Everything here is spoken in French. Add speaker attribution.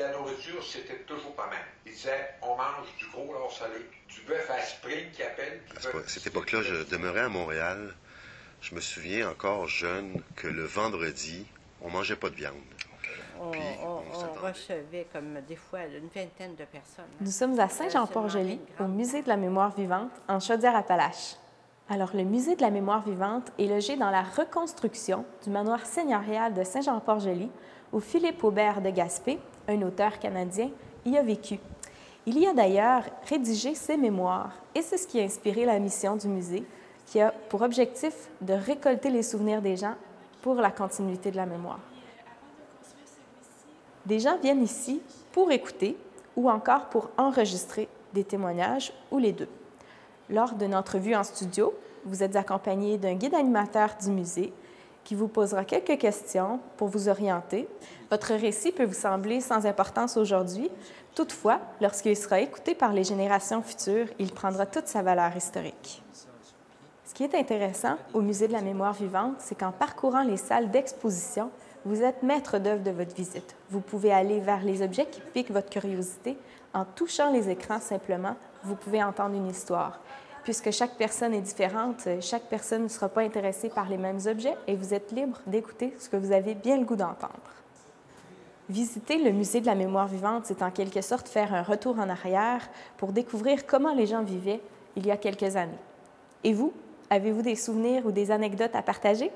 Speaker 1: la nourriture, c'était toujours pas mal. Il disait, on mange du gros lard salé, du bœuf à spring qui appelle.
Speaker 2: À cette époque-là, je demeurais à Montréal. Je me souviens encore jeune que le vendredi, on mangeait pas de viande.
Speaker 3: On recevait comme des fois une vingtaine de personnes.
Speaker 4: Nous sommes à Saint-Jean-Port-Joli, au Musée de la mémoire vivante, en Chaudière-Appalaches. Alors, le Musée de la mémoire vivante est logé dans la reconstruction du manoir seigneurial de Saint-Jean-Port-Joli, où Philippe Aubert de Gaspé, un auteur canadien, y a vécu. Il y a d'ailleurs rédigé ses mémoires, et c'est ce qui a inspiré la mission du musée, qui a pour objectif de récolter les souvenirs des gens pour la continuité de la mémoire. Des gens viennent ici pour écouter ou encore pour enregistrer des témoignages ou les deux. Lors d'une entrevue en studio, vous êtes accompagné d'un guide animateur du musée qui vous posera quelques questions pour vous orienter. Votre récit peut vous sembler sans importance aujourd'hui. Toutefois, lorsqu'il sera écouté par les générations futures, il prendra toute sa valeur historique. Ce qui est intéressant au Musée de la mémoire vivante, c'est qu'en parcourant les salles d'exposition, vous êtes maître d'œuvre de votre visite. Vous pouvez aller vers les objets qui piquent votre curiosité. En touchant les écrans simplement, vous pouvez entendre une histoire. Puisque chaque personne est différente, chaque personne ne sera pas intéressée par les mêmes objets et vous êtes libre d'écouter ce que vous avez bien le goût d'entendre. Visiter le Musée de la mémoire vivante, c'est en quelque sorte faire un retour en arrière pour découvrir comment les gens vivaient il y a quelques années. Et vous, avez-vous des souvenirs ou des anecdotes à partager?